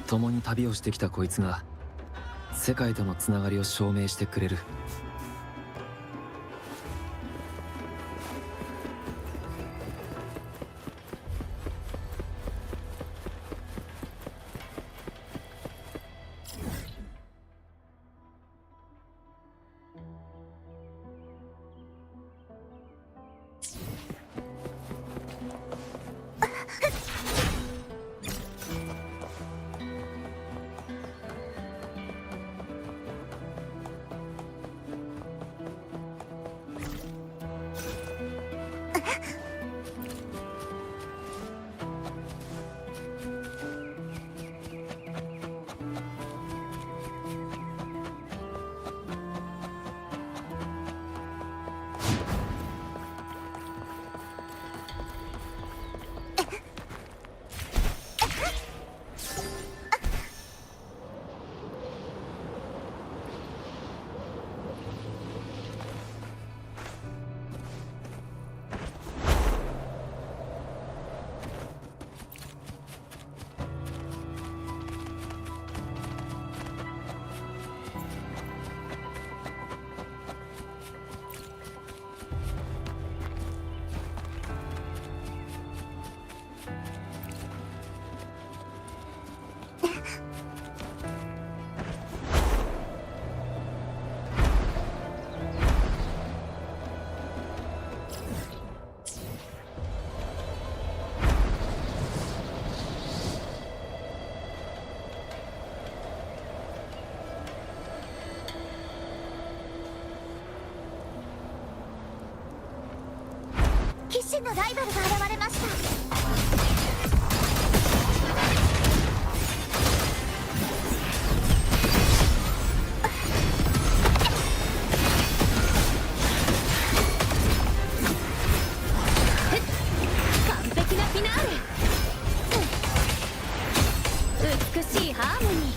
共に旅をしてきたこいつが世界とのつながりを証明してくれる。騎士のライバルが現れました。完璧なフィナーレ。美しいハーモニー。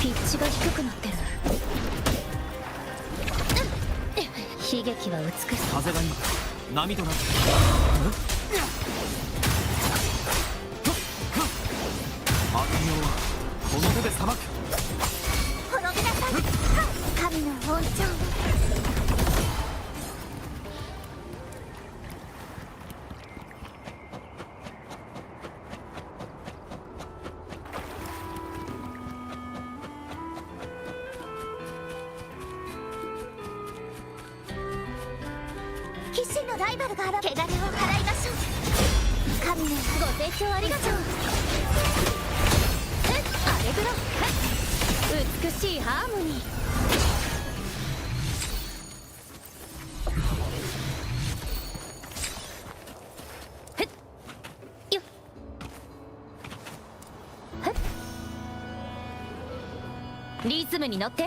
ピッチが低くなってる。悲劇は美しさ。風が今波となって悪名はこの手で裁く。滅びなさい、神の恩寵。騎士のライバルが汚れを払いましょう。神のご清聴ありがとう。アレグロ、美しいハーモニー。よっリズムに乗って。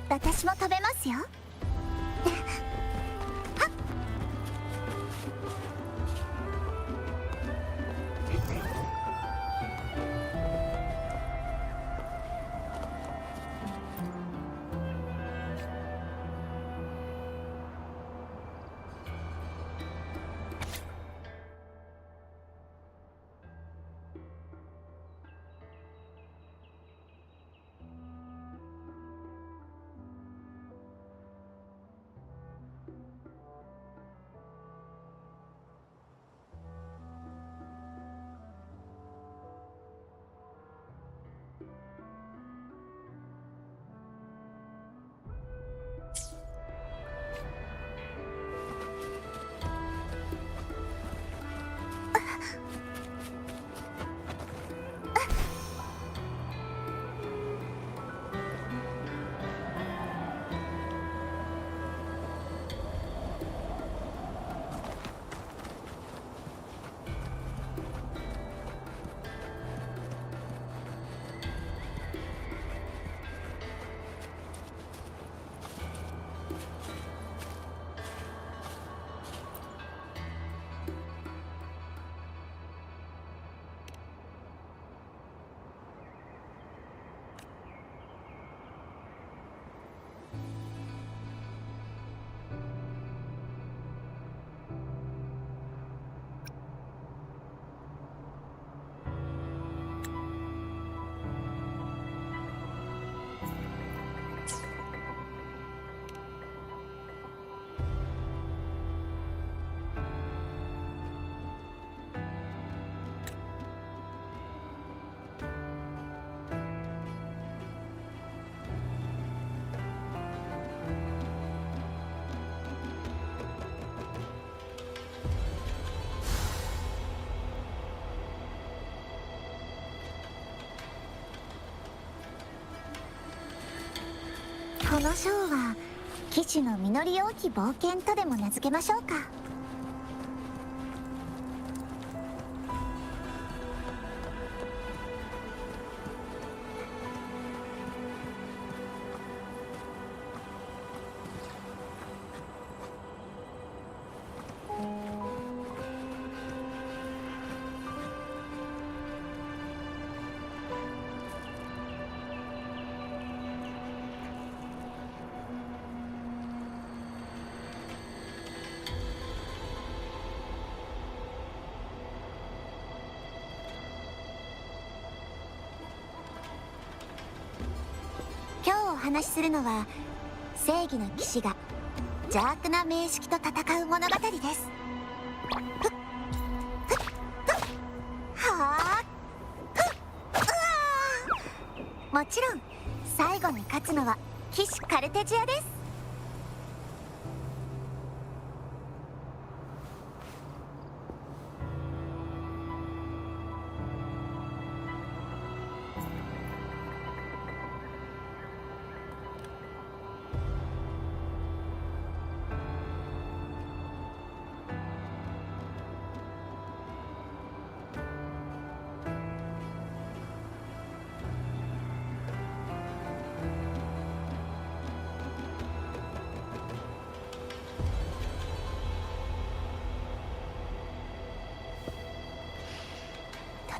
私も飛べますよ。この章は騎士の実り多き冒険とでも名付けましょうか。今日お話しするのは正義の騎士が邪悪な名式と戦う物語です。はあ、もちろん最後に勝つのは騎士カルテジアです。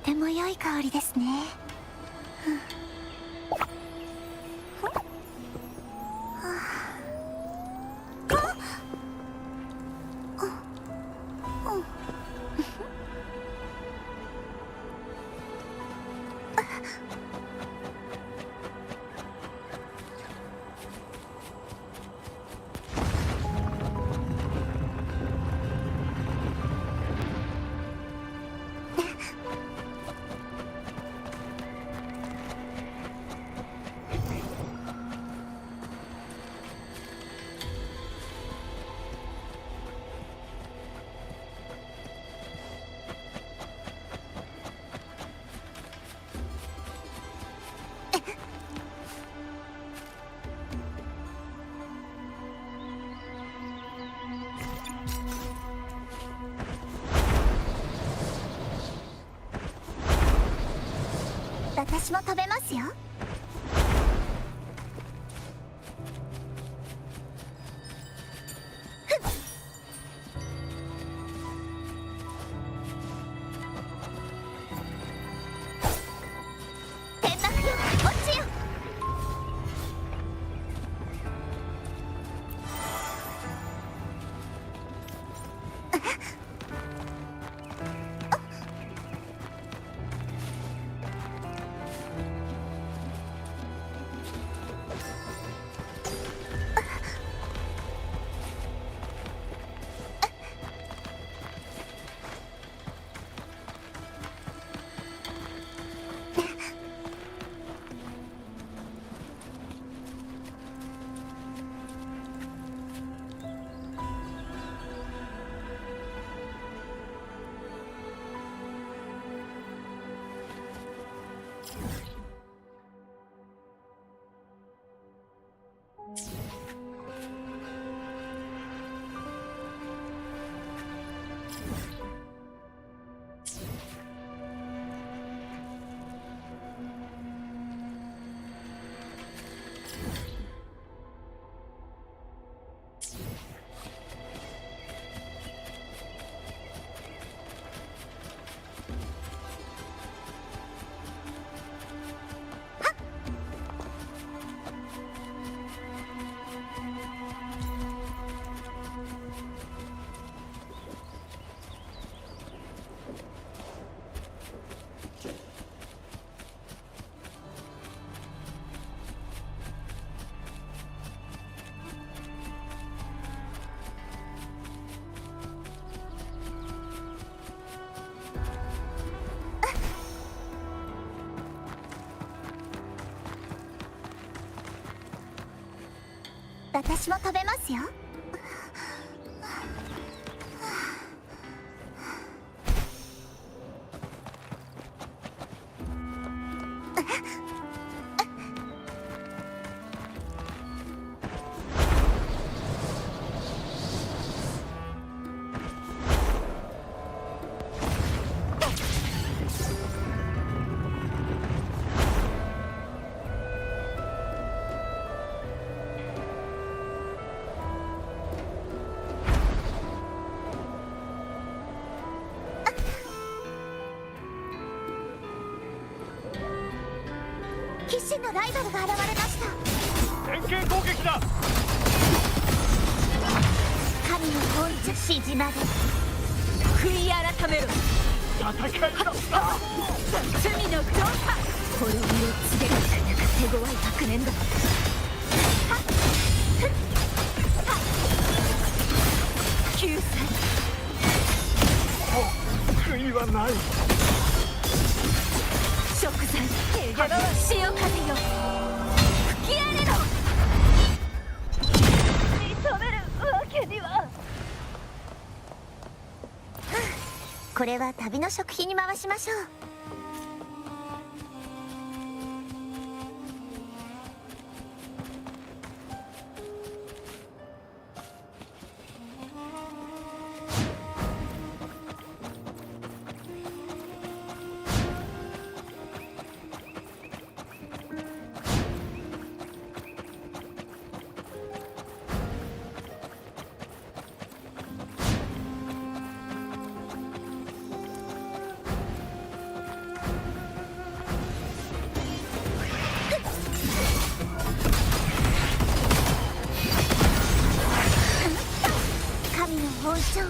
とても良い香りですね。私も飛べますよ。私も食べますよ。騎士のライバルが現れました。連携攻撃だ。神の本茶しじまで悔い改めろ。戦いだ。罪の強さ。滅びを告げる手強い学年だ。9歳。悔いはない。食材潮風よ吹き荒れろ。認めるわけには。これは旅の食費に回しましょう。神の本性を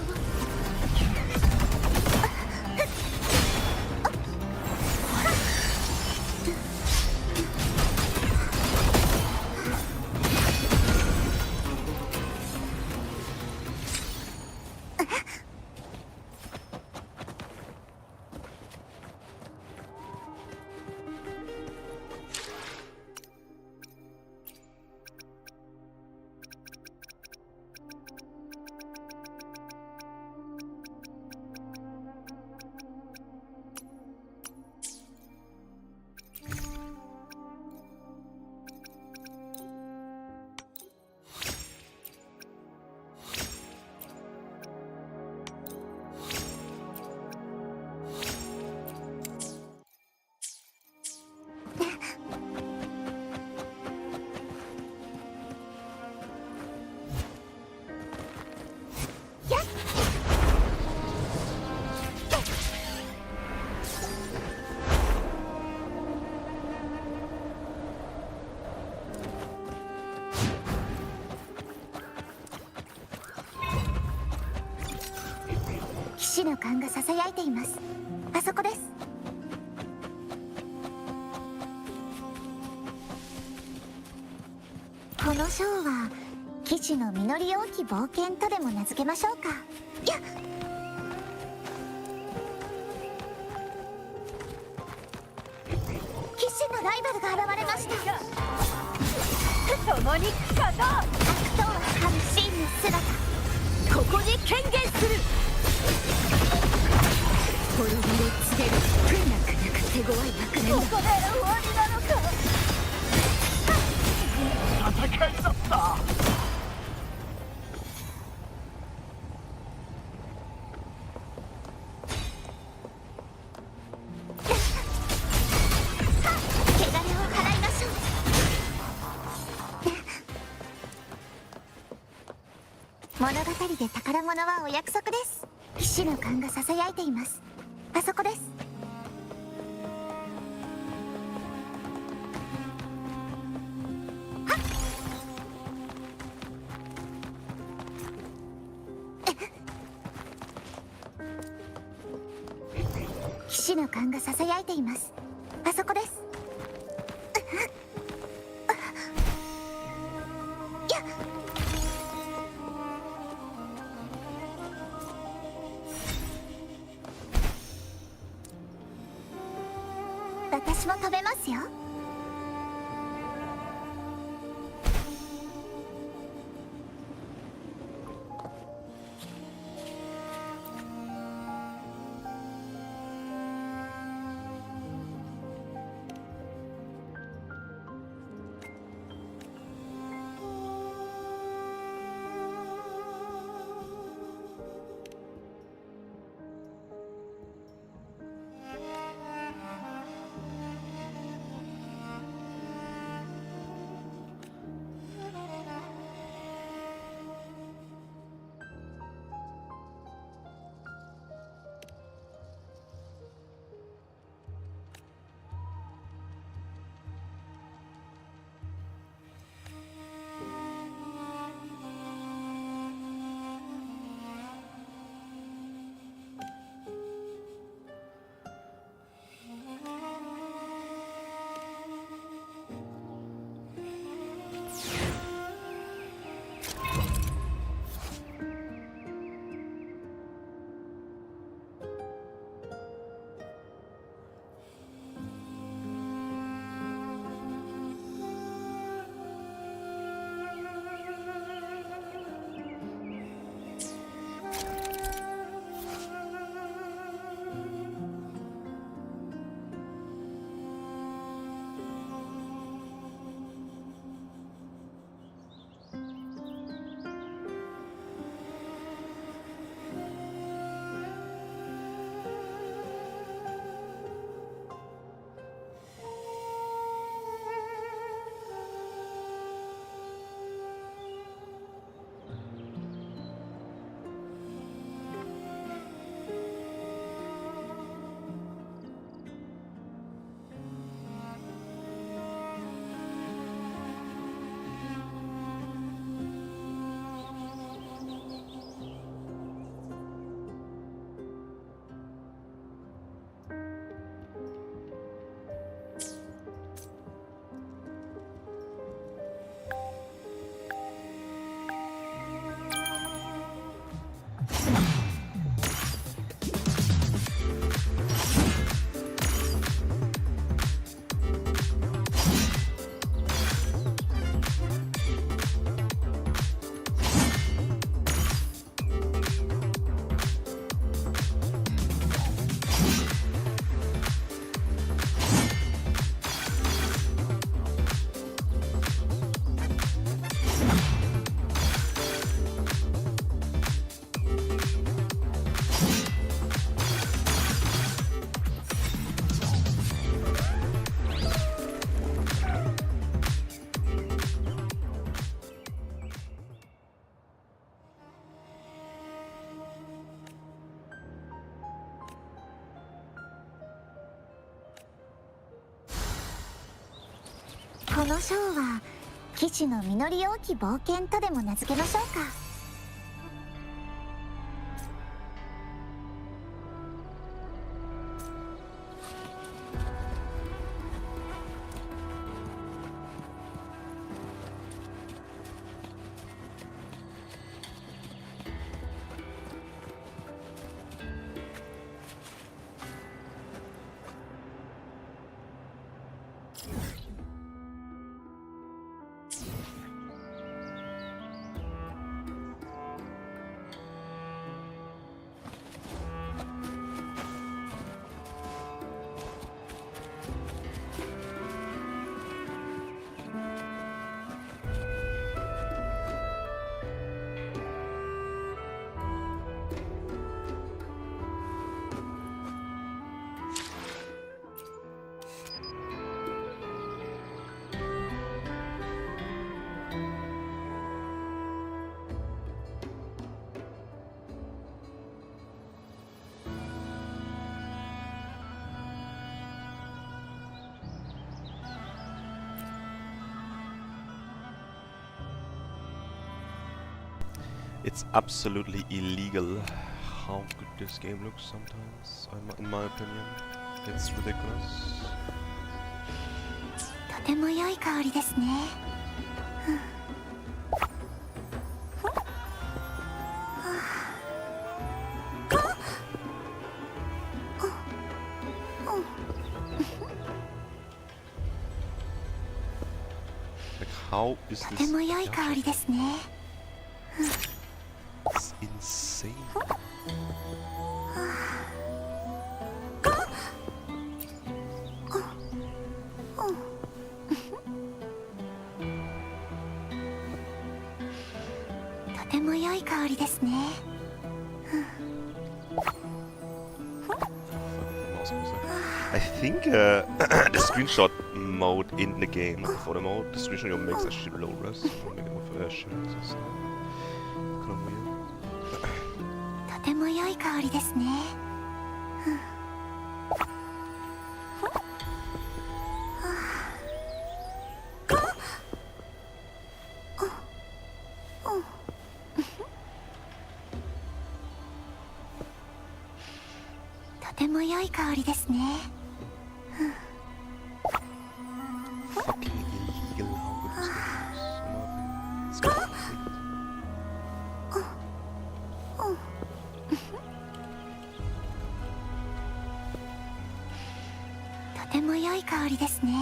士の勘がささやいています。あそこです。この章は騎士の実り多き冒険とでも名付けましょうか。やっ、騎士のライバルが現れました。共に勝とう。悪党は神真の姿、ここに権限する。滅びを告げる。なかなか手強い悪念だ。ここで終わりなのか。戦いだった。汚れを払いましょう。物語で宝物はお約束です。騎士の勘がささやいています。あそこです。騎士の勘がささやいています。あそこです。やっ、私も食べますよ。この章は騎士の実り多き冒険とでも名付けましょうか。It's absolutely illegal how good this game looks sometimes, in my opinion. It's ridiculous. とても良い香りですね。Like, how is と this? ても良い香りですね。 It's insane. とても良い香りですね。 I think the screenshot mode in the game, like the photo mode, the screenshot you make is actually low res. I'll make it with shares and stuff. Kind of weird. とても良い香りですね。 とても良い香りですね。 Fucking illegal how good this game is. It's kind of weird. とても良い香りですね。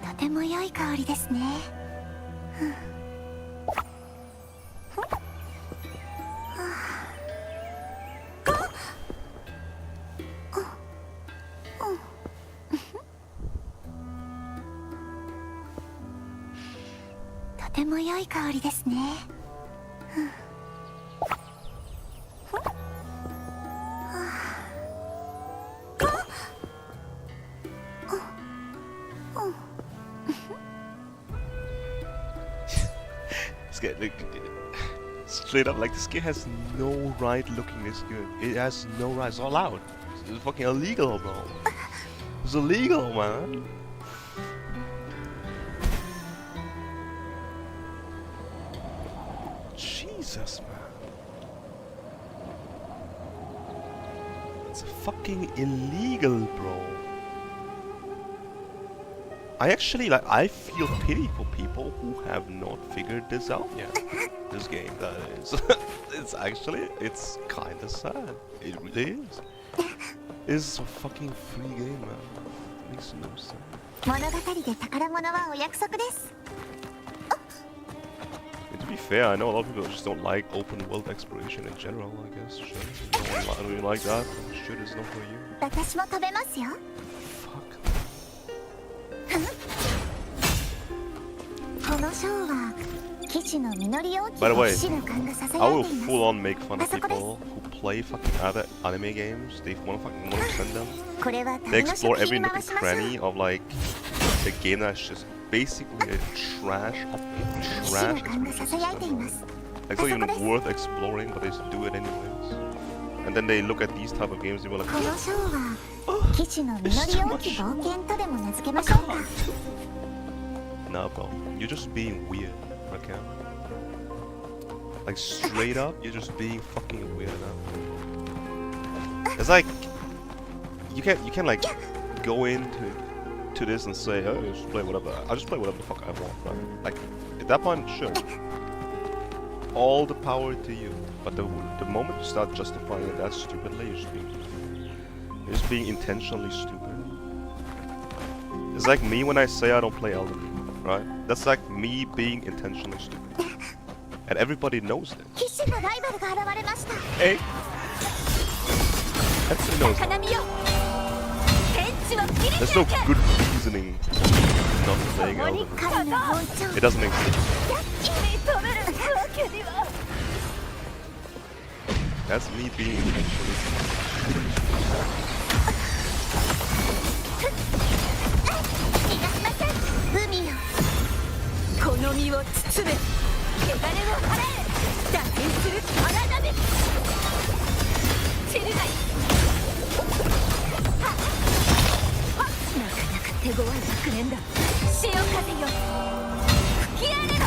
とても良い香りですね。 とても良い香りですね。 This game, like, straight up, like, this game has no right looking this good. It has no right. It's not allowed. It's fucking illegal, bro. It's illegal, man. Jesus, man. It's fucking illegal, bro. I actually, like, I feel pity for people who have not figured this out yet. This game, that is. It's kinda sad. It really is. It's a fucking free game, man. Makes no sense. 物語で宝物はお約束です。 And to be fair, I know a lot of people just don't like open world exploration in general, I guess. Shit. You don't really like that, shit is not for you. 私も食べますよ。 Fuck. このショーは騎士の実り多き By the way, 騎士の感がささ I やい will ています。 full on make fun of people who play fucking other anime games. They wanna send them. これは They 旅の explore 食 every 品に nook 回 and しましょう。 cranny of like a game that's just basically a trash of a trash exploration system. Like, it's not even worth exploring, but they just do it anyways. And then they look at these type of games and they're like, このショーは騎士の実り多き冒険とでも名付けましょうか。 nah, bro, you're just being weird, okay? Like, straight up, you're just being fucking weird now. It's like you can't like go into to this and say, oh, just play whatever. I just play whatever the fuck I want, right? Like, at that point, sure. All the power to you. But the moment you start justifying it that stupidly, you're just being intentionally stupid. It's like me when I say I don't play Elden Ring, right? That's like me being intentionally stupid. And everybody knows this. Hey! Everybody knows that. There's no good reasoning for not playing Elden Ring. It doesn't exist. That's me being intentionally stupid. この身を包め、汚れを払え、打点する体で散るがいなかなか手強い学年だ。潮風よ吹き荒れろ。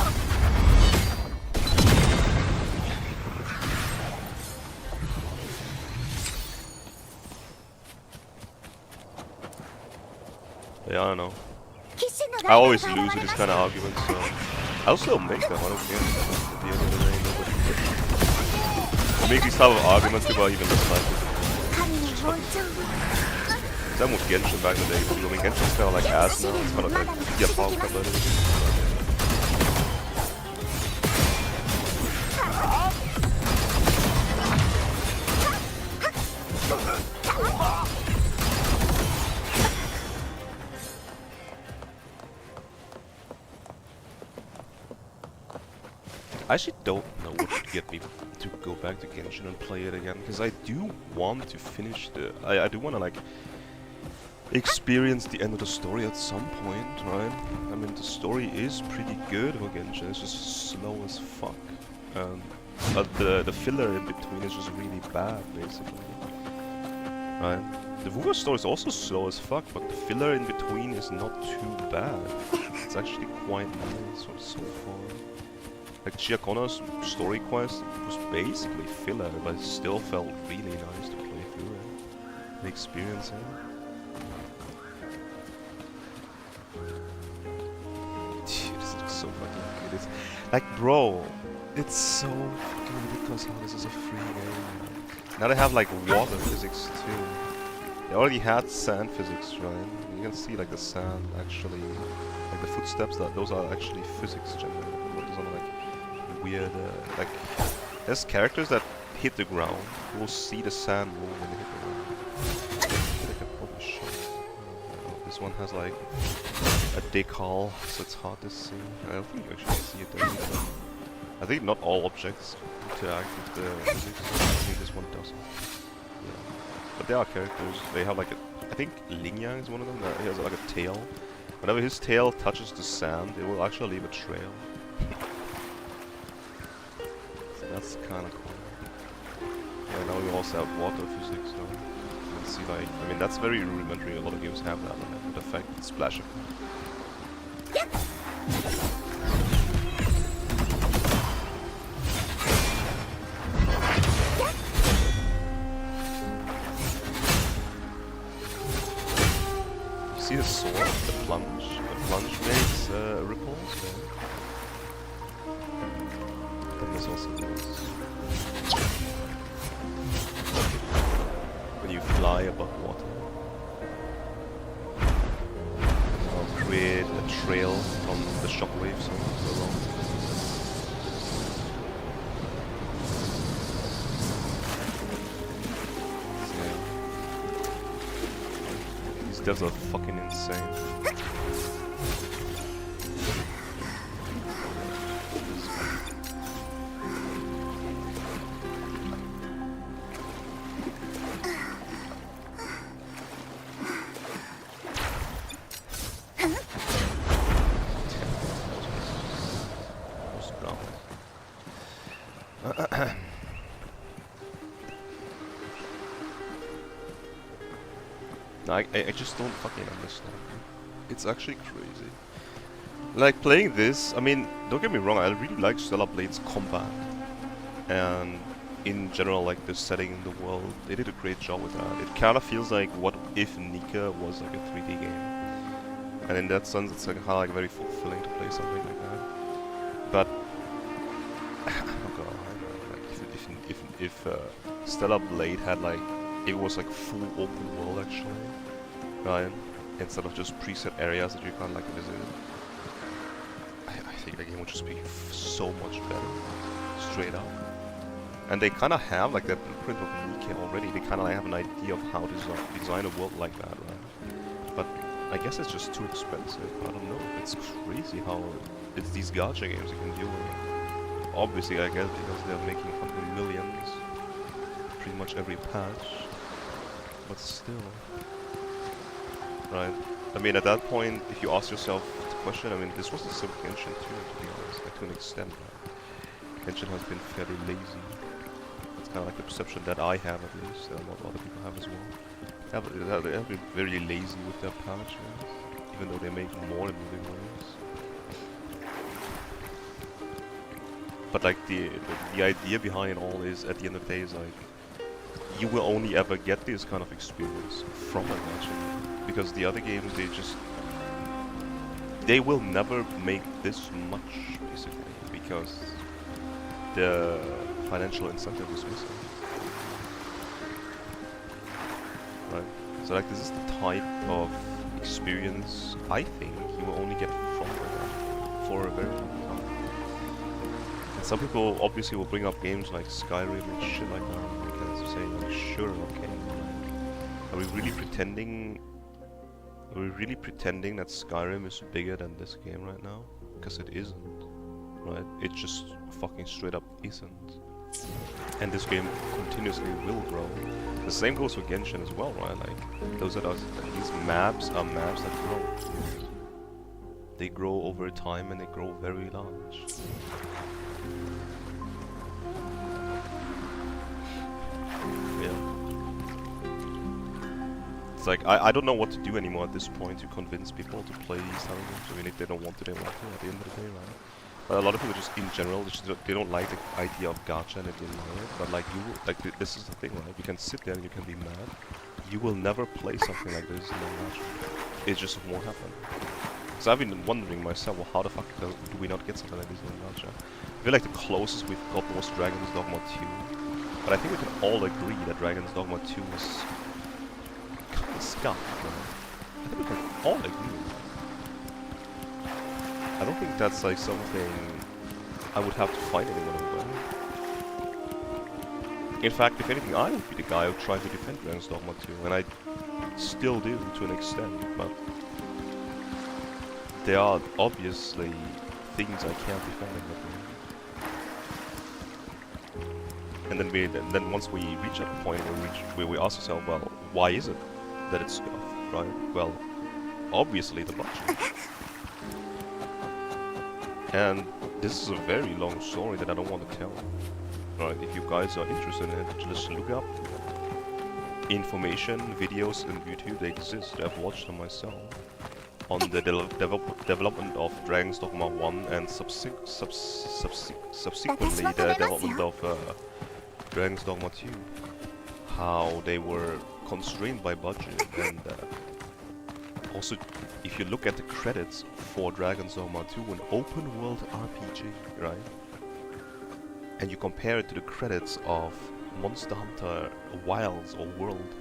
Yeah, I don't know. I always lose with these kind of arguments, so I'll still make them, I don't care. At the end of the day, nobody cares. I make these type of arguments, people are even dislike it. Same with Genshin back in the day, too. I mean, Genshin's kind of like ass now, it's kind of like, yeah, power competitive. I actually don't know what would get me to go back to Genshin and play it again, because I do want to finish the... I do want to, like, experience the end of the story at some point, right? I mean, the story is pretty good for Genshin, it's just slow as fuck. But the filler in between is just really bad, basically. Right? The Wuthering story is also slow as fuck, but the filler in between is not too bad. It's actually quite nice so far. Like Giacona's story quest was basically filler, but it still felt really nice to play through it and experience it. Dude, this looks so fucking good. It's like, bro, it's so fucking ridiculous how this is a free game. Now they have like water physics too. They already had sand physics, right? You can see like the sand actually, like the footsteps, those are actually physics generated. Those are like weird, like, there's characters that hit the ground, you will see the sand move when they hit the ground. I can probably show you. This one has like a decal, so it's hard to see. I don't think you actually see it there either. I think not all objects interact with the physics, I think this one doesn't. Yeah. But there are characters, they have like a, I think Ling Yang is one of them, he has like a tail. Whenever his tail touches the sand, it will actually leave a trail. That's kind of cool. Yeah, now we also have water physics, so you can see like, I mean that's very rudimentary, a lot of games have that, like, the effect, the splash effect. You see the sword, the plunge makes ripples, yeah. Then there's also this. When you fly above water, it'll create a trail from the shockwaves along. So, these devs are fucking insane. No, I just don't fucking understand. It's actually crazy. Like, playing this, I mean, don't get me wrong, I really like Stellar Blade's combat. And in general, like, the setting in the world, they did a great job with that. It kind of feels like what if Nika was like a 3D game. And in that sense, it's like, kind of like very fulfilling to play something like that. But I'm not gonna lie, man. Like if Stellar Blade had like, it was like full open world actually, right? Instead of just preset areas that you can't like visit. I think the game would just be so much better, straight up. And they kind of have like that blueprint of Nike already. They kind of like have an idea of how to design a world like that, right? But I guess it's just too expensive. I don't know. It's crazy how it's these gacha games you can deal with. Obviously, I guess because they're making hundred millions pretty much every patch. But still, right? I mean, at that point, if you ask yourself the question, I mean, this was the same Genshin too, to be honest, like to an extent. Right? Genshin has been fairly lazy. That's kind of like the perception that I have, at least, and a lot of other people have as well. They have been very lazy with their patches, even though they make more in moving ways. But like the idea behind it all is, at the end of the day, is like you will only ever get this kind of experience from a gacha game, because the other games they will never make this much, basically, because the financial incentive is missing. Right? So like this is the type of experience I think you will only get from it for a very long time. And some people obviously will bring up games like Skyrim and shit like that because say like, sure, okay, are we really pretending that Skyrim is bigger than this game right now? Because it isn't, right? It just fucking straight up isn't. And this game continuously will grow. The same goes for Genshin as well, right? Like these maps are maps that grow. They grow over time and they grow very large. Yeah. It's like I don't know what to do anymore at this point to convince people to play these type of games. I mean, if they don't want to, they won't to at the end of the day, right? But a lot of people just in general, they don't like the idea of gacha and they don't know it. But like this is the thing, right? You can sit there and you can be mad. You will never play something like this in a gacha. It just won't happen. So I've been wondering myself, well, how the fuck do we not get something like this in a gacha? I feel like the closest we've got was Dragon's Dogma 2. But I think we can all agree that Dragon's Dogma 2 is kind of scuffed, right? I think we can all agree with that. I don't think that's like something I would have to fight anyone over. In fact, if anything, I would be the guy who tried to defend Dragon's Dogma 2, and I still do to an extent, but there are obviously things I can't defend in that game. And then once we reach that point where we ask ourselves, well, why is it that it's scuffed, right? Well, obviously the budget. And this is a very long story that I don't want to tell. Right? If you guys are interested in it, just look up information, videos on YouTube. They exist. I've watched them myself. On the development of Dragon's Dogma 1 and subsequently the development of Dragon's Dogma 2. How they were constrained by budget, and also if you look at the credits for Dragon's Dogma 2, an open world RPG, right? And you compare it to the credits of Monster Hunter Wilds or World,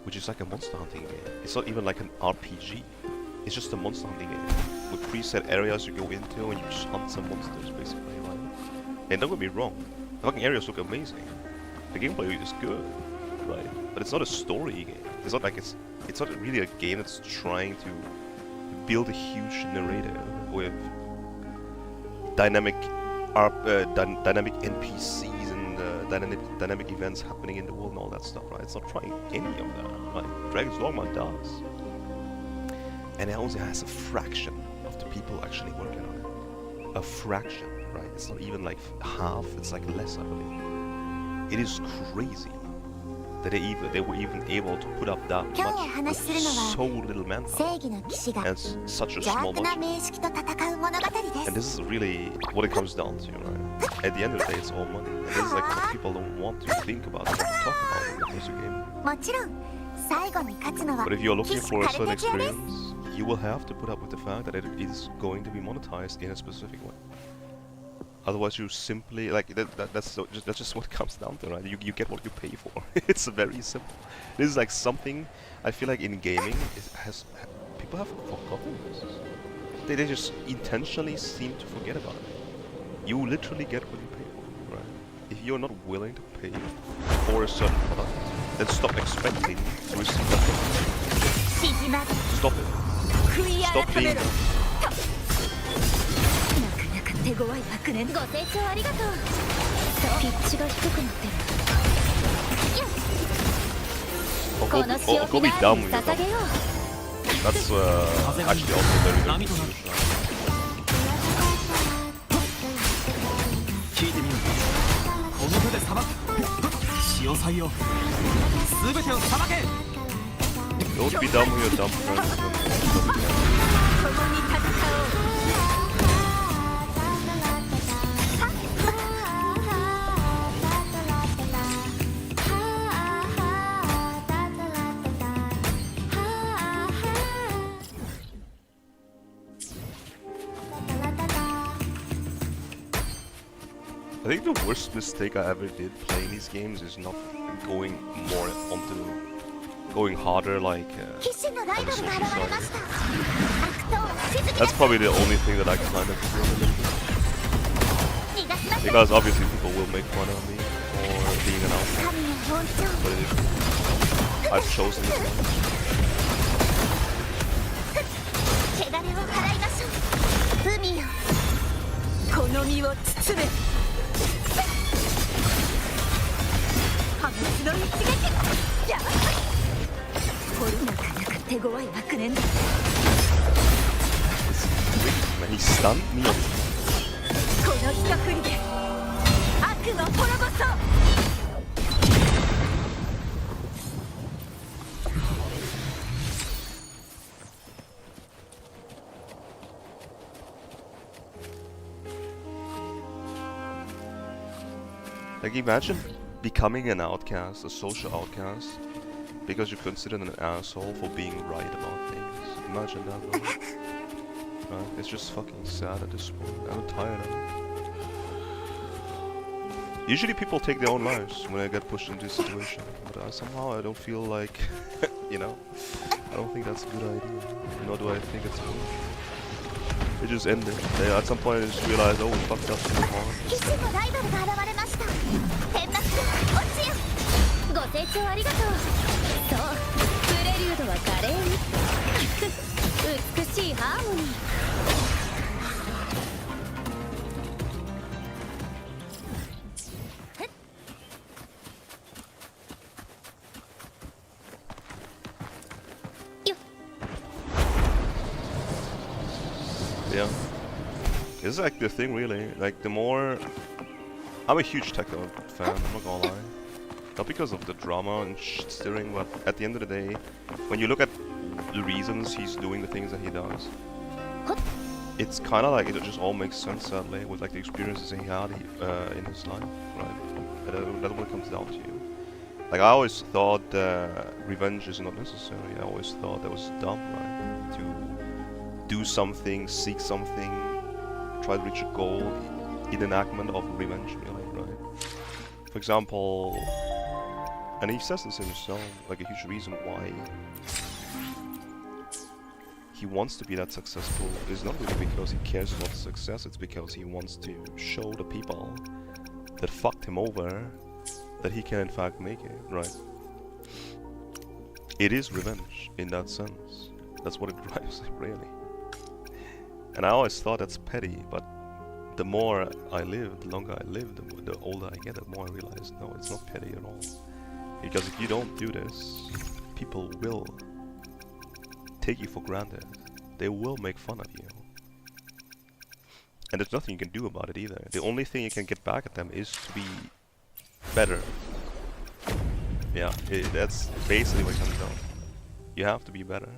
which is like a monster hunting game. It's not even like an RPG. It's just a monster hunting game with preset areas you go into and you just hunt some monsters, basically, right? And don't get me wrong, the fucking areas look amazing. The gameplay is good, right? But it's not a story game. It's not like it's not really a game that's trying to build a huge narrative with dynamic NPCs and dynamic events happening in the world and all that stuff, right? It's not trying any of that, right? Dragon's Dogma does. And it only has a fraction of the people actually working on it. A fraction, right? It's not even like half, it's like less, I believe. It is crazy that they were even able to put up that much with so little manpower and such a small budget. And this is really what it comes down to, right? At the end of the day, it's all money. And this is like what people don't want to think about or talk about when it comes to game. But if you're looking for a certain experience, you will have to put up with the fact that it is going to be monetized in a specific way. Otherwise, you simply like that's just what it comes down to, right? You get what you pay for. It's very simple. This is like something I feel like in gaming people have forgotten this. They just intentionally seem to forget about it. You literally get what you pay for, right? If you're not willing to pay for a certain product, then stop expecting to receive that product. Stop it. Stop being. 手強い悪念ご清聴ありがとうピッチが低くなってる Go この詩を be フィナ down ーレに with it. 捧げよう That's actually also very good. 聞いてみようこの手で裁く潮祭を全てを裁け Don't be dumb with your dumb friends. 共に戦おう I think the worst mistake I ever did playing these games is not going more onto going harder like on the social side. That's probably the only thing that I kind of feel a little bit. Because obviously people will make fun of me for being an outlaw. But it is, I've chosen this one. この身を包め破滅の一撃やこれなかなか手強い悪念だ Man, he stunned me. この一振りで悪を滅ぼそう Like imagine becoming an outcast, a social outcast, because you're considered an asshole for being right about things. Imagine that, bro. Right? It's just fucking sad at this point. I'm tired of it. Usually people take their own lives when they get pushed into this situation, but somehow I don't feel like, you know, I don't think that's a good idea. Nor do I think it's good. It just ended. They, at some point I just realized, oh, we fucked up too hard. ご清聴ありがとうそうプレリュードは華麗に美しいハーモニー Yeah. It's like the thing really, like the more... I'm a huge techno fan, I'm not gonna lie. Not because of the drama and steering, but at the end of the day, when you look at the reasons he's doing the things that he does, it's kind of like it just all makes sense sadly with like the experiences he had in his life, right? That's what it comes down to. Like I always thought revenge is not necessary. I always thought that was dumb, right? To do something, seek something, try to reach a goal in enactment of revenge, really, right? For example, and he says this himself, like a huge reason why he wants to be that successful is not really because he cares about success, it's because he wants to show the people that fucked him over that he can in fact make it, right? It is revenge in that sense. That's what it drives, really. And I always thought that's petty, but the more I live, the longer I live, the older I get, the more I realize, no, it's not petty at all. Because if you don't do this, people will take you for granted. They will make fun of you. And there's nothing you can do about it either. The only thing you can get back at them is to be better. Yeah, that's basically what it comes down to. You have to be better.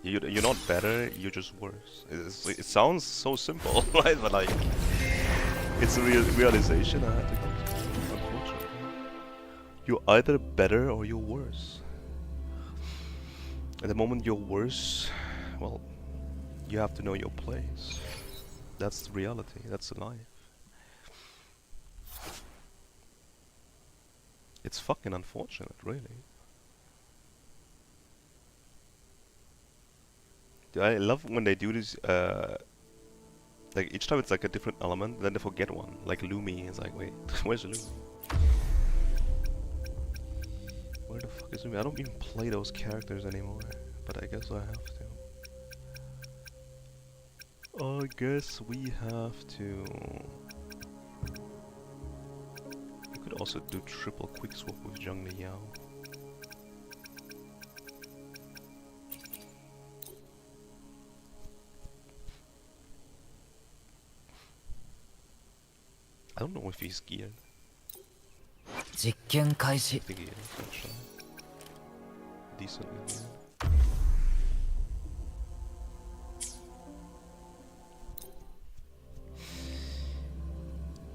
You're not better, you're just worse. It sounds so simple, right? But like, it's a realization I had to come to, unfortunately. You're either better or you're worse. At the moment you're worse, well, you have to know your place. That's the reality. That's the life. It's fucking unfortunate, really. I love when they do this, like each time it's like a different element, then they forget one. Like Lumi is like, wait, where's Lumi? Where the fuck is Lumi? I don't even play those characters anymore, but I guess I have to. I guess we have to. You could also do triple quick swap with Zhang Liao. I don't know if he's geared. 実験開始 I think he is, actually. Decently geared.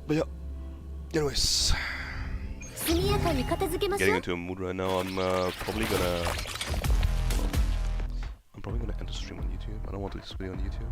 But yeah, anyways. 速やかに片付けましょ Getting う into a mood right now. I'm probably gonna end the stream on YouTube. I don't want to do this video on YouTube.